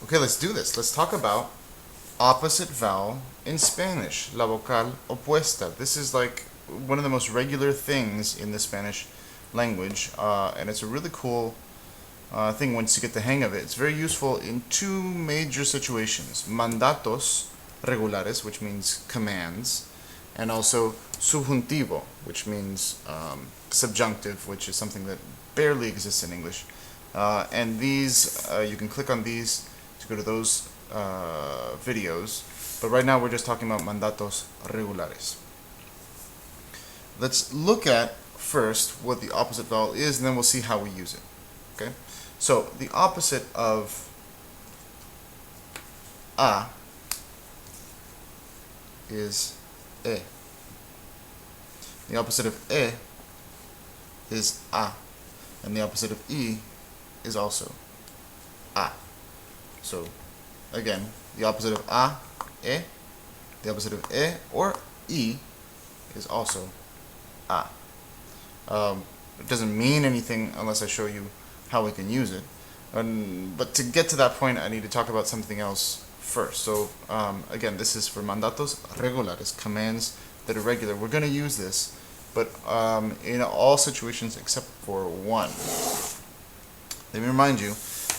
Okay, let's do this. Let's talk about opposite vowel in Spanish, la vocal opuesta. This is like one of the most regular things in the Spanish language, and it's a really cool thing once you get the hang of it. It's very useful in two major situations: mandatos regulares, which means commands, and also subjunctivo, which means subjunctive, which is something that barely exists in English. And these, you can click on these to go to those videos, but right now we're just talking about mandatos regulares. Let's look at first what the opposite vowel is, and then we'll see how we use it. Okay, so the opposite of a is e. The opposite of e is a, and the opposite of e is also a. So again, the opposite of a, e, the opposite of e or e is also a. It doesn't mean anything unless I show you how we can use it. But to get to that point, I need to talk about something else first. So again, this is for mandatos regulares, commands that are regular. We're going to use this, but in all situations except for one. Let me remind you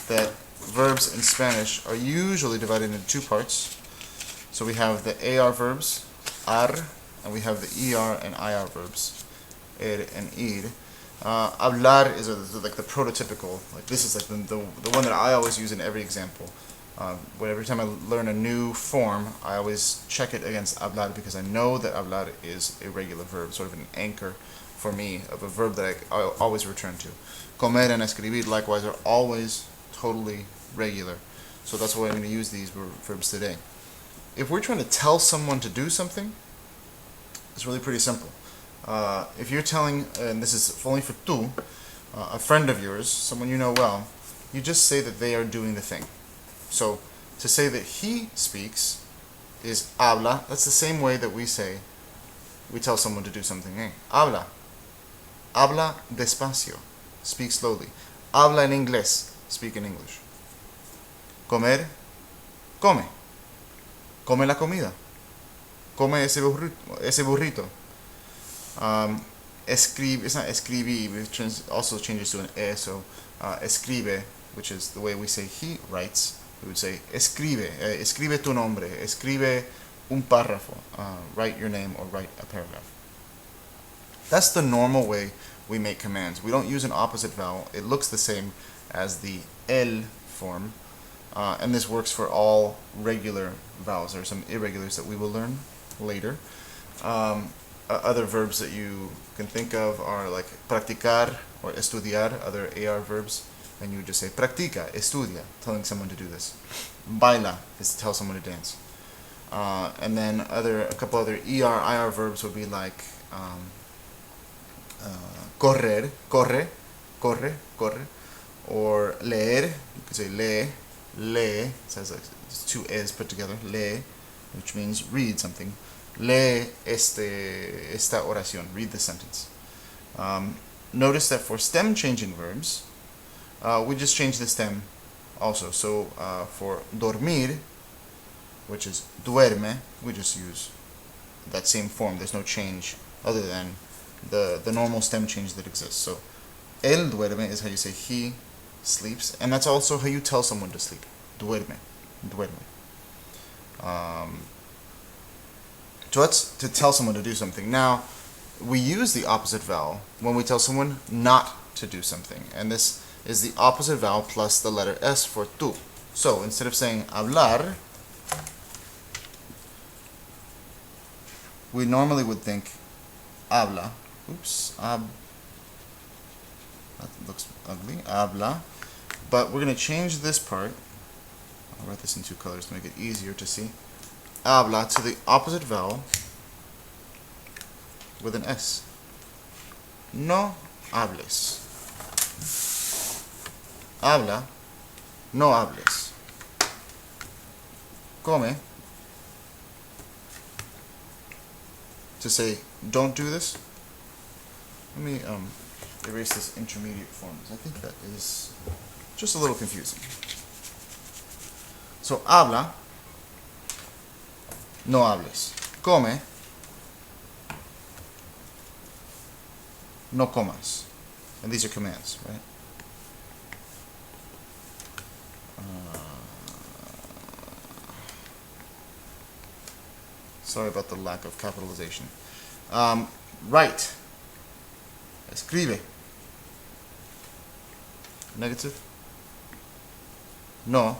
that verbs in Spanish are usually divided into two parts. So we have the AR verbs, ar, and we have the ER and IR verbs, er and ir. Hablar is like the prototypical, like this is like the one that I always use in every example. Every time I learn a new form, I always check it against hablar because I know that hablar is a regular verb, sort of an anchor for me of a verb that I always return to. Comer and escribir likewise are always totally regular. So that's why I'm going to use these verbs today. If we're trying to tell someone to do something, it's really pretty simple. If you're telling, and this is only for tú, a friend of yours, someone you know well, you just say that they are doing the thing. So to say that he speaks is habla. That's the same way that we tell someone to do something. Hey, habla. Habla despacio. Speak slowly. Habla en inglés. Speak in English. Comer. Come. Come la comida. Come ese burrito. Escribe, it's not escribir, it also changes to an e, so escribe, which is the way we say he writes, we would say escribe, escribe tu nombre, escribe un párrafo, write your name or write a paragraph. That's the normal way we make commands. We don't use an opposite vowel. It looks the same as the el form, and this works for all regular vowels. There are some irregulars that we will learn later. Other verbs that you can think of are like practicar or estudiar, other AR verbs, and you would just say practica, estudia, telling someone to do this. Baila is to tell someone to dance. And then a couple other IR verbs would be like correr, corre, or leer, you could say lee, it says like two e's put together, lee, which means read something. Lee esta oración, read the sentence. Notice that for stem changing verbs, we just change the stem also. So for dormir, which is duerme, we just use that same form. There's no change other than the normal stem change that exists. So él duerme is how you say he sleeps, and that's also how you tell someone to sleep. Duerme. So that's to tell someone to do something. Now, we use the opposite vowel when we tell someone not to do something. And this is the opposite vowel plus the letter S for tú. So, instead of saying hablar, we normally would think habla. Oops. That looks ugly. Habla. But we're going to change this part. I'll write this in two colors to make it easier to see. Habla to the opposite vowel with an S. No hables. Habla, no hables. Come, to say don't do this. Let me erase this intermediate form, because I think that is just a little confusing. So, habla, no hables. Come, no comas. And these are commands, right? Sorry about the lack of capitalization. Write. Escribe. Negative. No.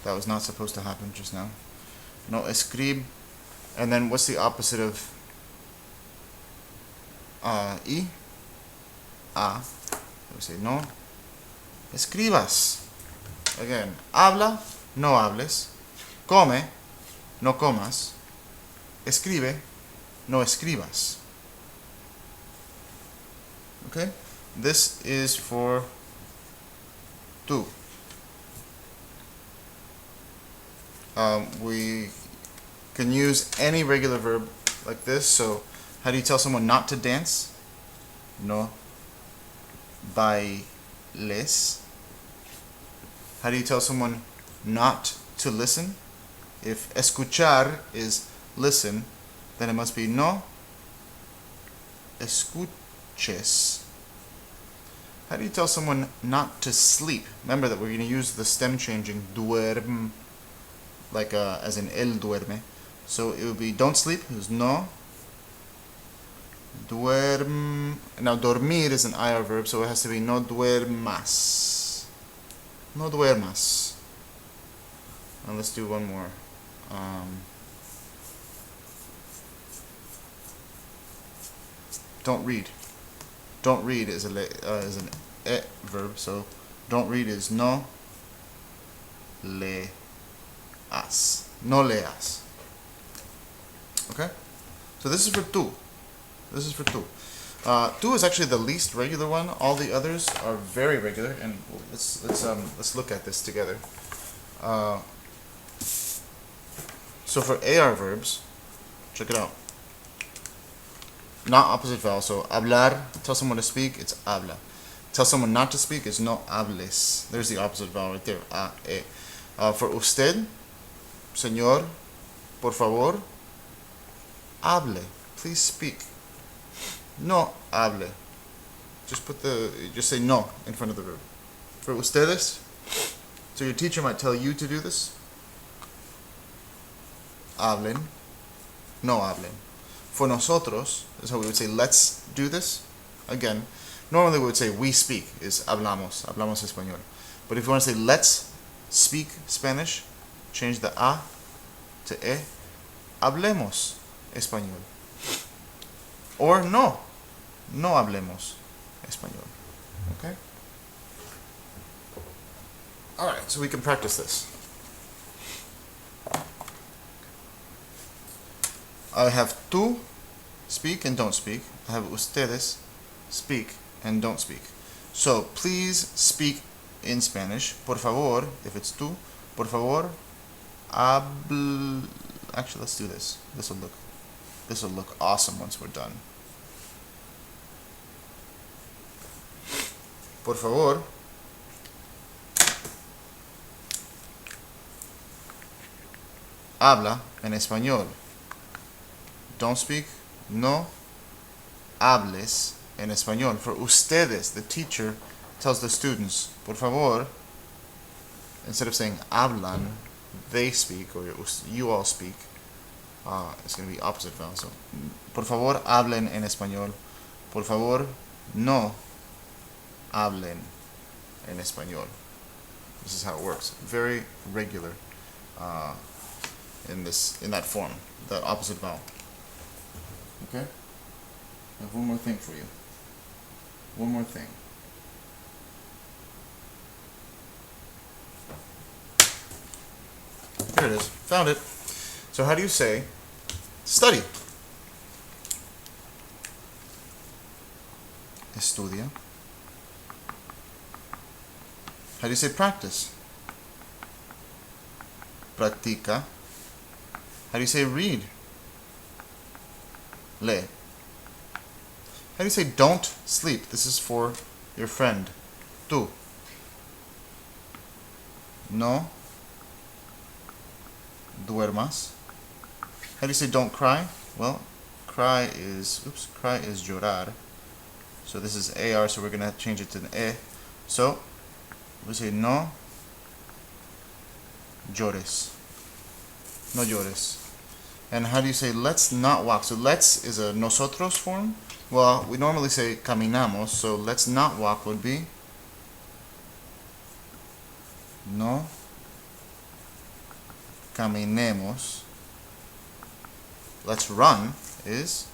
That was not supposed to happen just now. No escribe. And then what's the opposite of y? A. We say no. Escribas. Again, habla, no hables. Come, no comas. Escribe, no escribas. Okay? This is for tú. We can use any regular verb like this. So, how do you tell someone not to dance? No bailes. How do you tell someone not to listen? If escuchar is listen, then it must be no escuches. How do you tell someone not to sleep? Remember that we're going to use the stem changing duerm, like as in él duerme. So it would be don't sleep, it was no duerm. Now dormir is an IR verb, so it has to be no duermas. No duermas. And let's do one more. Don't read. Don't read is an verb, so don't read is no leas. No leas. Okay? So this is for tú. This is for tú. Tú is actually the least regular one. All the others are very regular, and let's look at this together. So for AR verbs, check it out. Not opposite vowel. So hablar, tell someone to speak, it's habla. Tell someone not to speak, it's no hables. There's the opposite vowel right there. A, e. For usted, señor, por favor, hable. Please speak. No hable. Just say no in front of the verb. For ustedes, so your teacher might tell you to do this. Hablen. No hablen. For nosotros, is how we would say let's do this. Again, normally we would say we speak is hablamos español. But if you want to say let's speak Spanish, change the a to e. Hablemos español. Or no hablemos español. Okay? Alright, so we can practice this. I have tú, speak and don't speak. I have ustedes, speak and don't speak. So please speak in Spanish. Por favor, if it's tú, por favor, Actually, let's do this. This will look awesome once we're done. Por favor, habla en español. Don't speak, no hables en español. For ustedes, the teacher tells the students, por favor, instead of saying hablan, they speak, or you all speak. It's going to be opposite vowel. So, por favor, hablen en español. Por favor, no hablen en español. This is how it works. Very regular in that form, the opposite vowel. Okay? I have one more thing for you. One more thing. Here it is. Found it. So how do you say study? Estudia. How do you say practice? Practica. How do you say read? Lee. How do you say don't sleep? This is for your friend. Tú. No duermas. How do you say don't cry? Well, cry is llorar. So this is AR, so we're going to change it to an E. So we say no llores. No llores. And how do you say let's not walk? So let's is a nosotros form. Well, we normally say caminamos, so let's not walk would be no caminemos. Let's run is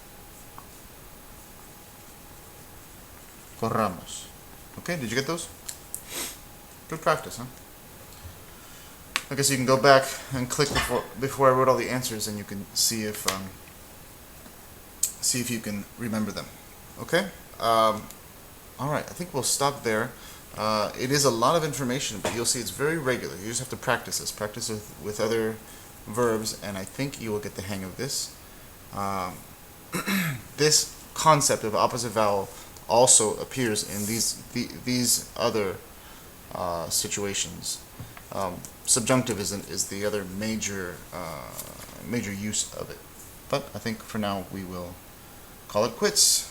corramos. Okay, did you get those? Good practice, huh? Okay, so you can go back and click before I wrote all the answers, and you can see if you can remember them. Okay. All right. I think we'll stop there. It is a lot of information, but you'll see it's very regular. You just have to practice this. Practice with other verbs, and I think you will get the hang of this. This concept of opposite vowel also appears in these other situations. Subjunctive is the other major use of it. But I think for now we will call it quits.